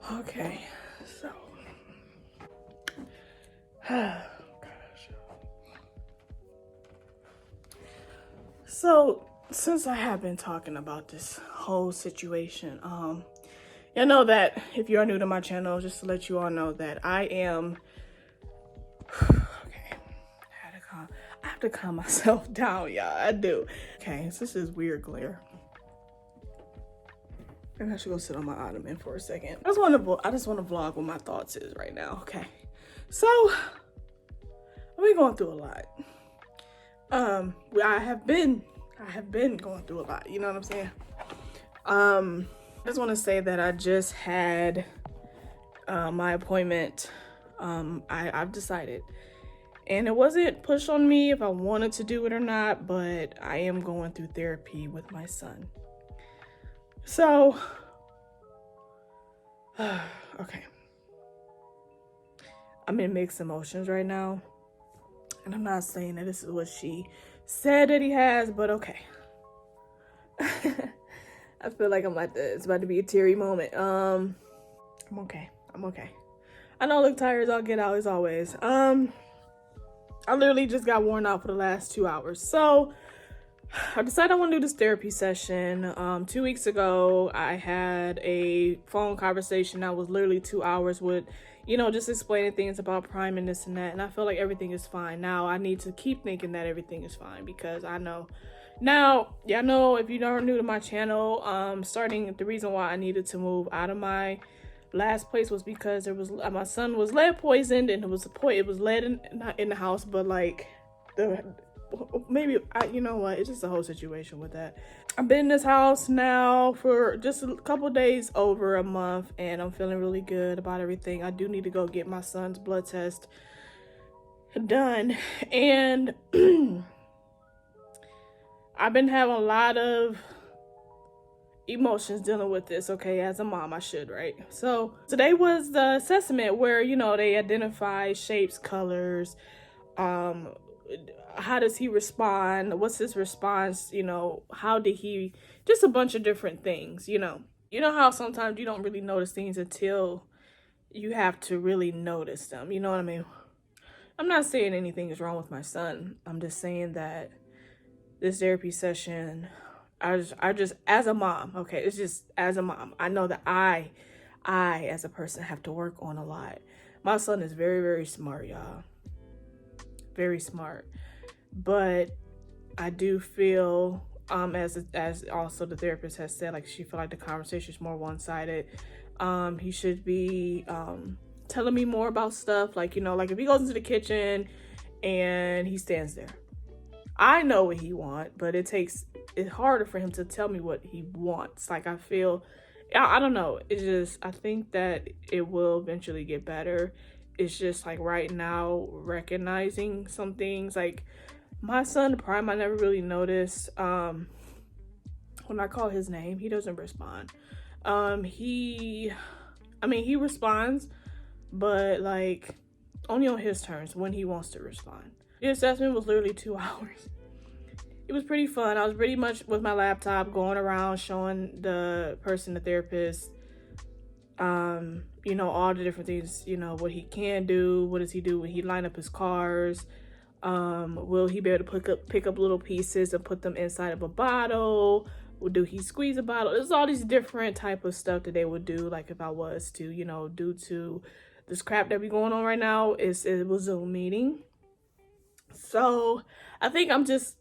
Okay, so gosh. So since I have been talking about this whole situation, you know that if you are new to my channel, just to let you all know that I am okay. I have to calm myself down, y'all. I do. Okay, so this is weird glare. Maybe I should go sit on my ottoman for a second. I just want to vlog what my thoughts is right now. Okay, so we're going through a lot. I have been going through a lot. You know what I'm saying? I just want to say that I just had my appointment. I've decided, and it wasn't pushed on me if I wanted to do it or not, but I am going through therapy with my son. So, okay. I'm in mixed emotions right now. And I'm not saying that this is what she said that he has, but okay. I feel like it's about to be a teary moment. I'm okay. I know I look tired as I'll get out as always. I literally just got worn out for the last 2 hours. So I decided I want to do this therapy session. 2 weeks ago, I had a phone conversation that was literally 2 hours with, just explaining things about Prime and this and that. And I feel like everything is fine. Now I need to keep thinking that everything is fine because I know. Now, y'all know if you aren't new to my channel, the reason why I needed to move out of my last place was because there was my son was lead poisoned and it was lead in the house, but like you know what, it's just a whole situation with that. I've been in this house now for just a couple days, over a month, and I'm feeling really good about everything. I do need to go get my son's blood test done, and I've been having a lot of emotions dealing with this. Okay, as a mom, I should, right? So today was the assessment where they identify shapes, colors, how does he respond, what's his response, how did he, just a bunch of different things. You know how sometimes you don't really notice things until you have to really notice them, you know what I mean? I'm not saying anything is wrong with my son. I'm just saying that this therapy session, I just as a mom, okay, it's just as a mom, I know that I as a person have to work on a lot. My son is very, very smart, y'all. Very smart. But I do feel, as also the therapist has said, like she felt like the conversation is more one-sided. He should be telling me more about stuff, like like if he goes into the kitchen and he stands there, I know what he wants, but it's harder for him to tell me what he wants. Like I feel, I don't know. It's just, I think that it will eventually get better. It's just like right now recognizing some things. Like my son Prime, I never really noticed. When I call his name, he doesn't respond. He responds, but like only on his terms when he wants to respond. The assessment was literally 2 hours. It was pretty fun. I was pretty much with my laptop going around showing the therapist, all the different things, what he can do, what does he do when he line up his cars, will he be able to pick up little pieces and put them inside of a bottle, or do he squeeze a bottle? There's all these different type of stuff that they would do, like if I was to, due to this crap that be going on right now, it was a Zoom meeting. So I think I'm just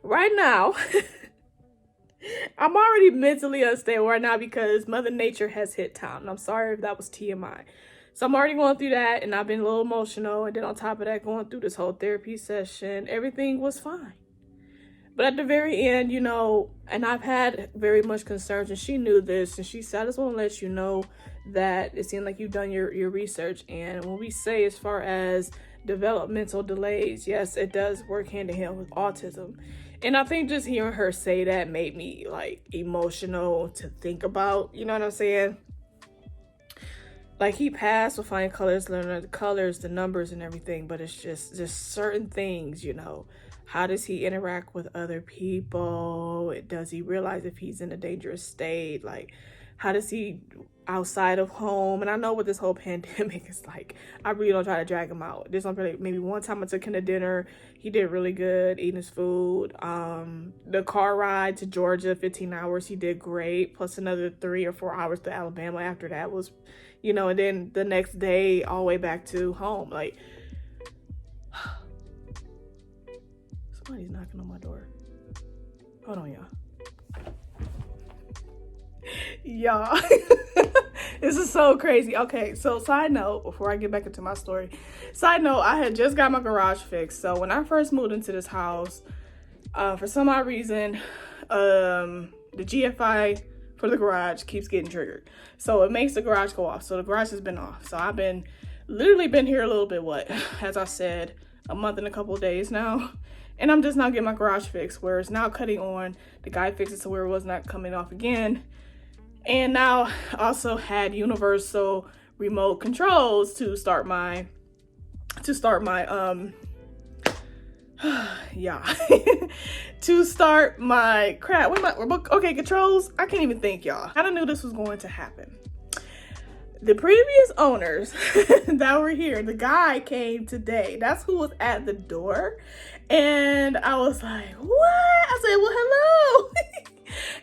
right now I'm already mentally unstable right now because Mother Nature has hit town. And I'm sorry if that was TMI. So I'm already going through that, and I've been a little emotional. And then on top of that, going through this whole therapy session, everything was fine. But at the very end, and I've had very much concerns, and she knew this, and she said, I just want to let you know that it seemed like you've done your research. And when we say as far as developmental delays, yes, it does work hand in hand with autism. And I think just hearing her say that made me like emotional to think about, you know what I'm saying? Like, he passed with fine colors, learning the colors, the numbers and everything, but it's just certain things, How does he interact with other people? Does he realize if he's in a dangerous state? Like, how does he outside of home? And I know with this whole pandemic, it's like, I really don't try to drag him out. There's something, maybe one time I took him to dinner. He did really good eating his food. The car ride to Georgia, 15 hours, he did great. Plus another 3 or 4 hours to Alabama after that was, and then the next day all the way back to home. Like, somebody's knocking on my door. Hold on, y'all. This is so crazy. Okay, so side note, before I get back into my story. Side note, I had just got my garage fixed. So when I first moved into this house, for some odd reason, the GFI for the garage keeps getting triggered. So it makes the garage go off. So the garage has been off. So I've literally been here a little bit, as I said, a month and a couple of days now. And I'm just now getting my garage fixed, where it's now cutting on. The guy fixed it so where it was not coming off again. And now I also had universal remote controls to start my to start my crap. Okay, controls. I can't even think, y'all. I knew this was going to happen. The previous owners that were here, the guy came today. That's who was at the door. And I was like, what? I said, well, hello.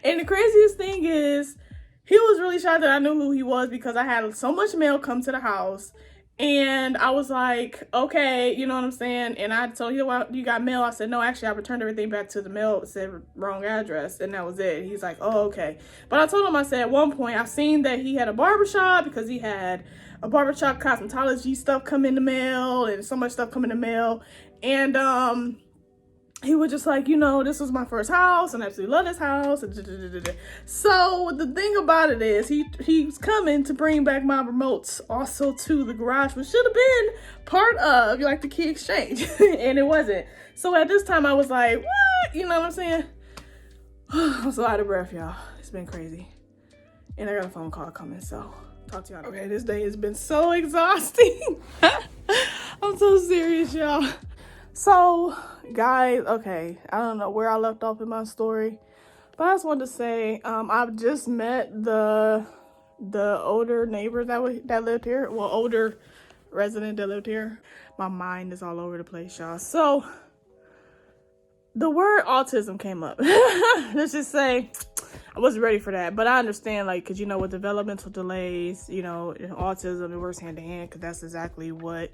And the craziest thing is, he was really shocked that I knew who he was, because I had so much mail come to the house. And I was like, okay, you know what I'm saying? And I told him, well, you got mail? I said, no, actually, I returned everything back to the mail. It said wrong address. And that was it. He's like, oh, okay. But I told him, I said, at one point, I seen that he had a barbershop, because he had a barbershop cosmetology stuff come in the mail and so much stuff come in the mail. And he was just like, this was my first house and I absolutely love this house. So the thing about it is, he's coming to bring back my remotes also to the garage, which should have been part of like the key exchange. And it wasn't. So at this time I was like, what? You know what I'm saying? I'm so out of breath, y'all. It's been crazy. And I got a phone call coming, so talk to y'all. Okay, this day has been so exhausting. I'm so serious, y'all. So, guys, okay, I don't know where I left off in my story, but I just wanted to say, I've just met the older neighbor that lived here. Well, older resident that lived here. My mind is all over the place, y'all. So, the word autism came up. Let's just say, I wasn't ready for that, but I understand, like, because, with developmental delays, in autism, it works hand in hand, because that's exactly what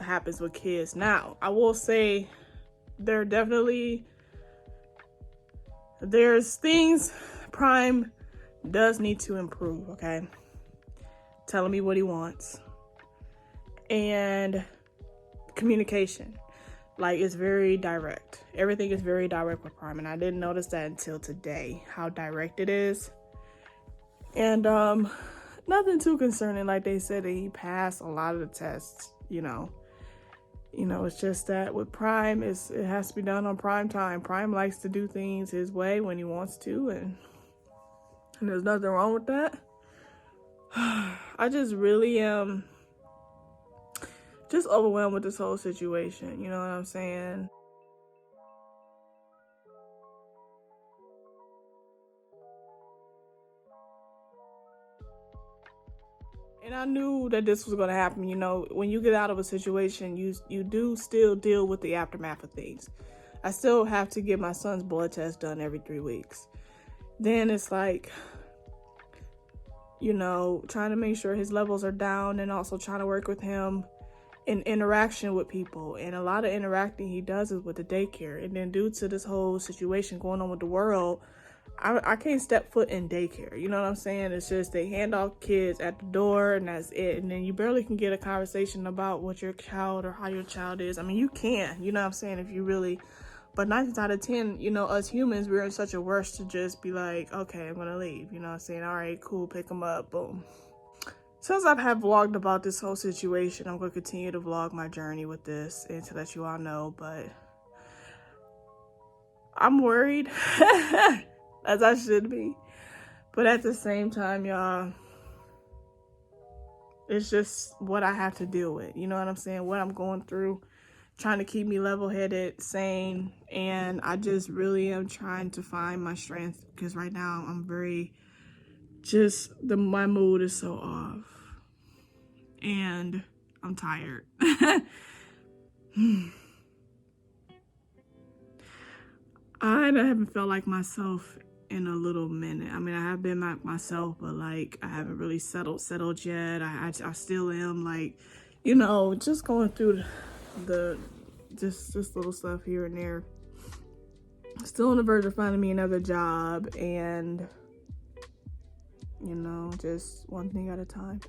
happens with kids. Now, I will say there's things Prime does need to improve, okay? Telling me what he wants. And communication. Like, it's very direct. Everything is very direct with Prime, and I didn't notice that until today, how direct it is. And nothing too concerning. Like they said, that he passed a lot of the tests. It's just that with Prime, it has to be done on prime time. Prime likes to do things his way when he wants to, and there's nothing wrong with that. I just really am just overwhelmed with this whole situation. You know what I'm saying? And I knew that this was going to happen. When you get out of a situation, you do still deal with the aftermath of things. I still have to get my son's blood test done every 3 weeks. Then it's like, trying to make sure his levels are down, and also trying to work with him in interaction with people. And a lot of interacting he does is with the daycare. And then due to this whole situation going on with the world, I can't step foot in daycare. You know what I'm saying? It's just they hand off kids at the door and that's it. And then you barely can get a conversation about what your child or how your child is. I mean, you can, you know what I'm saying, if you really, but 9 times out of 10, you know, us humans, we're in such a rush to just be like, okay, I'm gonna leave. You know what I'm saying? All right, cool, pick them up, boom. Since I have vlogged about this whole situation, I'm gonna continue to vlog my journey with this and to let you all know, but I'm worried, as I should be. But at the same time, y'all, it's just what I have to deal with. You know what I'm saying? What I'm going through, trying to keep me level-headed, sane, and I just really am trying to find my strength because right now I'm very, my mood is so off and I'm tired. I haven't felt like myself in a little minute. I mean, I have been myself, but like I haven't really settled yet. I still am like, you know, just going through the just little stuff here and there. Still on the verge of finding me another job, and you know, just one thing at a time.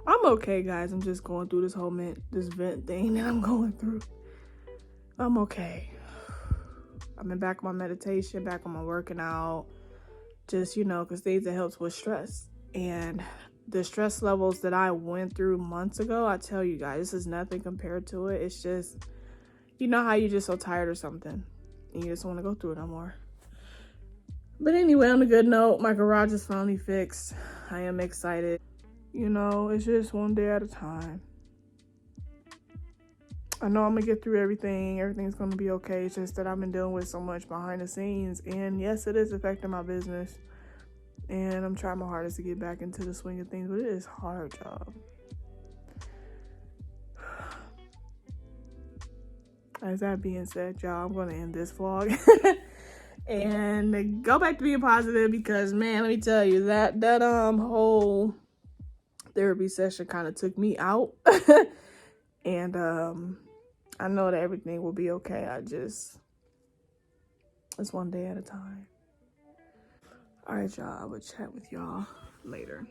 I'm okay, guys. I'm just going through this whole vent thing that I'm going through. I'm okay. I've been back on my meditation, back on my working out, just, you know, because things that helps with stress. And the stress levels that I went through months ago, I tell you guys, this is nothing compared to it. It's just, you know how you're just so tired or something and you just want to go through it no more. But anyway, on a good note, my garage is finally fixed. I am excited. You know, it's just one day at a time. I know I'm gonna get through everything. Everything's gonna be okay. It's just that I've been dealing with so much behind the scenes. And yes, it is affecting my business. And I'm trying my hardest to get back into the swing of things. But it is hard, y'all. As that being said, y'all, I'm gonna end this vlog. And go back to being positive because, man, let me tell you, that whole therapy session kind of took me out. And I know that everything will be okay. It's one day at a time. All right, y'all. I will chat with y'all later.